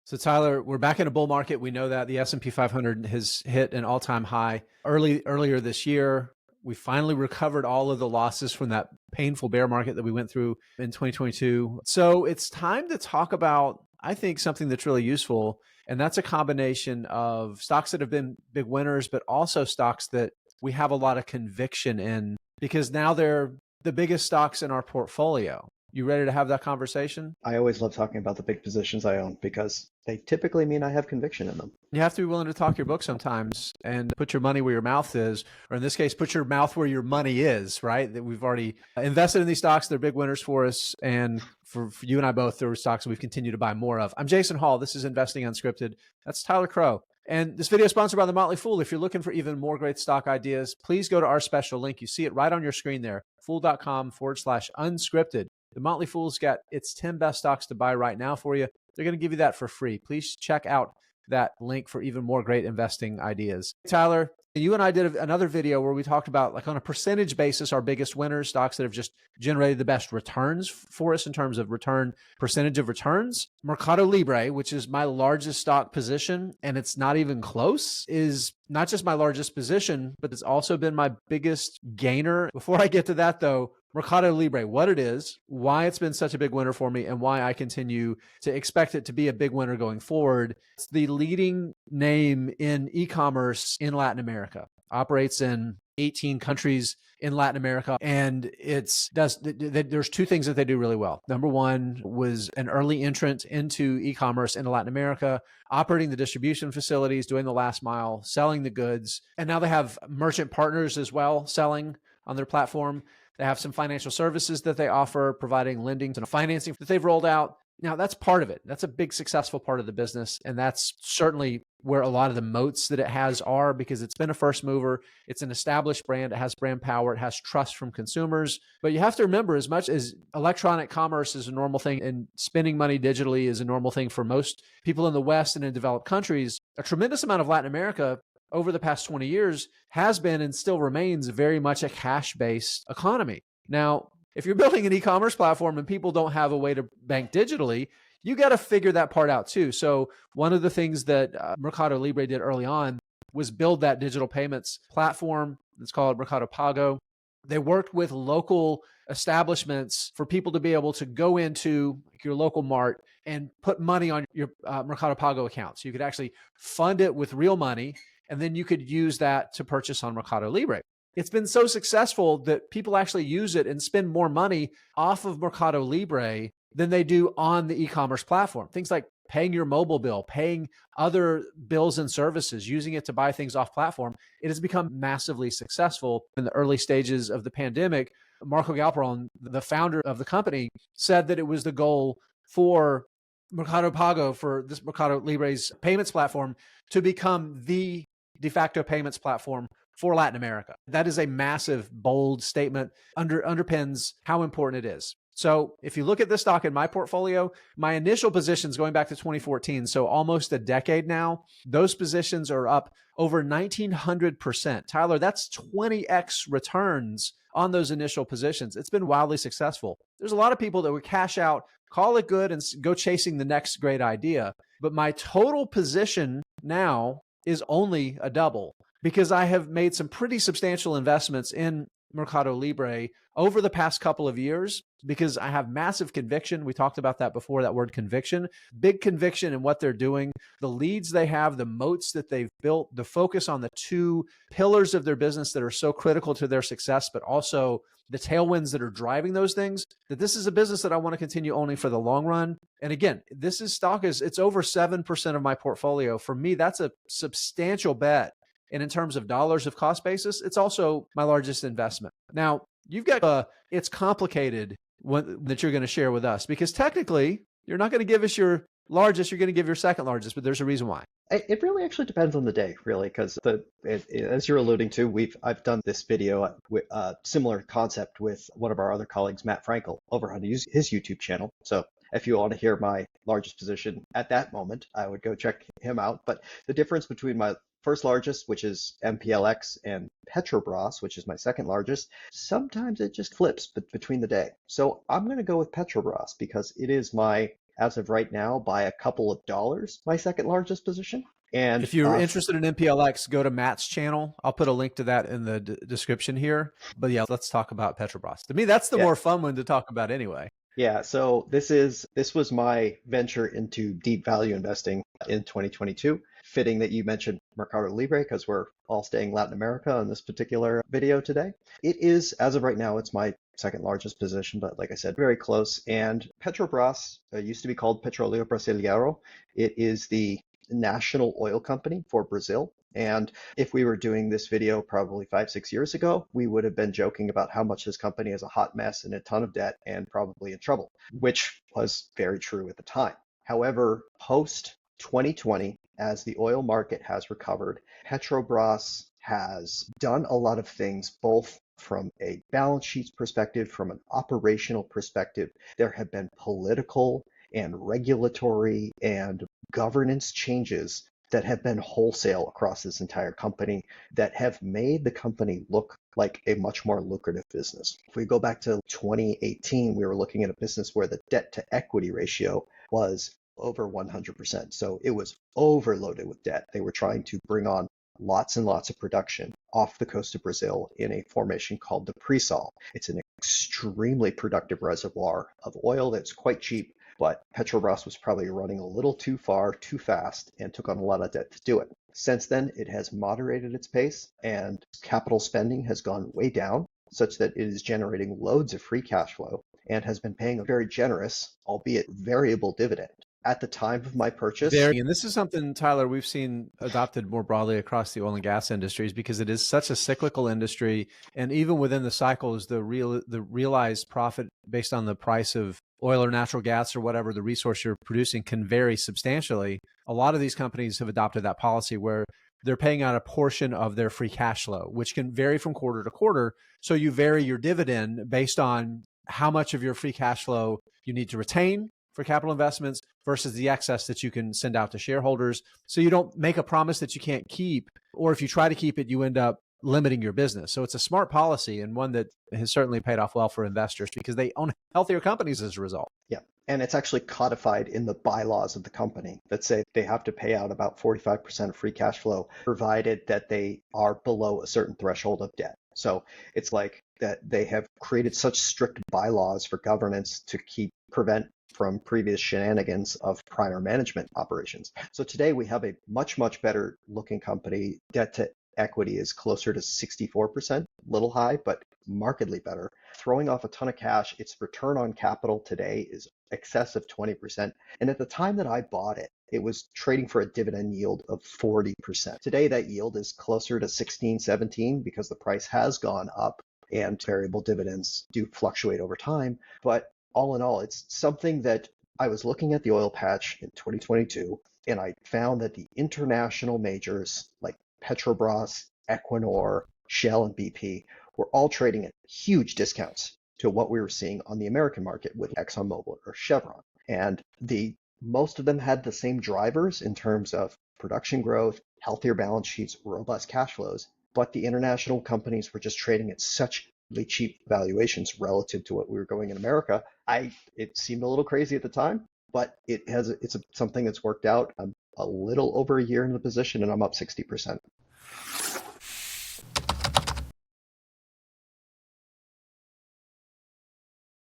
So Tyler, we're back in a bull market. We know that the S&P 500 has hit an all-time high earlier this year. We finally recovered all of the losses from that painful bear market that we went through in 2022. So it's time to talk about, I think, something that's really useful. And that's a combination of stocks that have been big winners, but also stocks that we have a lot of conviction in because now they're the biggest stocks in our portfolio. You ready to have that conversation? I always love talking about the big positions I own because they typically mean I have conviction in them. You have to be willing to talk your book sometimes and put your money where your mouth is, or in this case, put your mouth where your money is, right? That we've already invested in these stocks. They're big winners for us. And for you and I both, there are stocks that we've continued to buy more of. I'm Jason Hall. This is Investing Unscripted. That's Tyler Crow. And this video is sponsored by The Motley Fool. If you're looking for even more great stock ideas, please go to our special link. You see it right on your screen there, fool.com/unscripted. The Motley Fool's got its 10 best stocks to buy right now for you. They're going to give you that for free. Please check out that link for even more great investing ideas. Tyler, you and I did another video where we talked about, like, on a percentage basis, our biggest winners, stocks that have just generated the best returns for us in terms of percentage of returns. Mercado Libre, which is my largest stock position, and it's not even close, is not just my largest position, but it's also been my biggest gainer. Before I get to that though, Mercado Libre, what it is, why it's been such a big winner for me, and why I continue to expect it to be a big winner going forward. It's the leading name in e-commerce in Latin America. Operates in 18 countries in Latin America. And there's two things that they do really well. Number one was an early entrant into e-commerce in Latin America, operating the distribution facilities, doing the last mile, selling the goods. And now they have merchant partners as well selling on their platform. They have some financial services that they offer, providing lending and financing that they've rolled out. Now, that's part of it. That's a big successful part of the business. And that's certainly where a lot of the moats that it has are, because it's been a first mover. It's an established brand. It has brand power. It has trust from consumers. But you have to remember, as much as electronic commerce is a normal thing and spending money digitally is a normal thing for most people in the West and in developed countries, a tremendous amount of Latin America over the past 20 years has been and still remains very much a cash-based economy. Now, if you're building an e-commerce platform and people don't have a way to bank digitally, you got to figure that part out too. So one of the things that Mercado Libre did early on was build that digital payments platform. It's called Mercado Pago. They worked with local establishments for people to be able to go into your local mart and put money on your Mercado Pago account. So you could actually fund it with real money, and then you could use that to purchase on Mercado Libre. It's been so successful that people actually use it and spend more money off of Mercado Libre than they do on the e-commerce platform. Things like paying your mobile bill, paying other bills and services, using it to buy things off platform. It has become massively successful. In the early stages of the pandemic, Marco Galperon, the founder of the company, said that it was the goal for Mercado Pago, for this Mercado Libre's payments platform, to become the de facto payments platform for Latin America. That is a massive, bold statement, underpins how important it is. So if you look at this stock in my portfolio, my initial positions going back to 2014, so almost a decade now, those positions are up over 1,900%. Tyler, that's 20x returns on those initial positions. It's been wildly successful. There's a lot of people that would cash out, call it good, and go chasing the next great idea. But my total position now is only a double, because I have made some pretty substantial investments in Mercado Libre over the past couple of years, because I have massive conviction. We talked about that before, that word conviction, big conviction in what they're doing, the leads they have, the moats that they've built, the focus on the two pillars of their business that are so critical to their success, but also the tailwinds that are driving those things, that this is a business that I want to continue owning for the long run. And again, this is it's over 7% of my portfolio. For me, that's a substantial bet. And in terms of dollars of cost basis, it's also my largest investment. Now, you've got it's complicated that you're going to share with us, because technically you're not going to give us your largest, you're going to give your second largest, but there's a reason why. It really actually depends on the day, really, because as you're alluding to, I've done this video with a similar concept with one of our other colleagues, Matt Frankel, over on his YouTube channel. So if you want to hear my largest position at that moment, I would go check him out. But the difference between my first largest, which is MPLX, and Petrobras, which is my second largest, sometimes it just flips between the day. So I'm going to go with Petrobras because it is my as of right now, by a couple of dollars, my second largest position. And If you're interested in MPLX, go to Matt's channel. I'll put a link to that in the description here. But yeah, let's talk about Petrobras. To me, that's the yeah, more fun one to talk about anyway. yeah. So this was my venture into deep value investing in 2022. Fitting that you mentioned Mercado Libre because we're all staying Latin America in this particular video today. It is, as of right now, it's my second largest position, but like I said, very close. And Petrobras used to be called Petróleo Brasileiro. It is the national oil company for Brazil. And if we were doing this video probably 5, 6 years ago, we would have been joking about how much this company is a hot mess and a ton of debt and probably in trouble, which was very true at the time. However, post 2020, as the oil market has recovered, Petrobras has done a lot of things, both from a balance sheet perspective, from an operational perspective. There have been political and regulatory and governance changes that have been wholesale across this entire company that have made the company look like a much more lucrative business. If we go back to 2018, we were looking at a business where the debt to equity ratio was over 100%. So it was overloaded with debt. They were trying to bring on lots and lots of production off the coast of Brazil in a formation called the pre-salt. It's an extremely productive reservoir of oil that's quite cheap, but Petrobras was probably running a little too far, too fast, and took on a lot of debt to do it. Since then, it has moderated its pace and capital spending has gone way down, such that it is generating loads of free cash flow and has been paying a very generous, albeit variable dividend. At the time of my purchase. And this is something, Tyler, we've seen adopted more broadly across the oil and gas industries because it is such a cyclical industry. And even within the cycles, the realized profit based on the price of oil or natural gas or whatever the resource you're producing can vary substantially. A lot of these companies have adopted that policy where they're paying out a portion of their free cash flow, which can vary from quarter to quarter. So you vary your dividend based on how much of your free cash flow you need to retain for capital investments versus the excess that you can send out to shareholders. So you don't make a promise that you can't keep, or if you try to keep it, you end up limiting your business. So it's a smart policy and one that has certainly paid off well for investors because they own healthier companies as a result. Yeah. And it's actually codified in the bylaws of the company that say they have to pay out about 45% of free cash flow, provided that they are below a certain threshold of debt. So it's like that they have created such strict bylaws for governance to prevent from previous shenanigans of prior management operations. So today we have a much, much better looking company. Debt to equity is closer to 64%, a little high, but markedly better. Throwing off a ton of cash, its return on capital today is excess of 20%. And at the time that I bought it, it was trading for a dividend yield of 40%. Today, that yield is closer to 16, 17 because the price has gone up and variable dividends do fluctuate over time. But all in all, it's something that I was looking at the oil patch in 2022, and I found that the international majors like Petrobras, Equinor, Shell, and BP were all trading at huge discounts to what we were seeing on the American market with ExxonMobil or Chevron. And most of them had the same drivers in terms of production growth, healthier balance sheets, robust cash flows, but the international companies were just trading at such cheap valuations relative to what we were going in America. It seemed a little crazy at the time, but it's something that's worked out. I'm a little over a year in the position and I'm up 60%.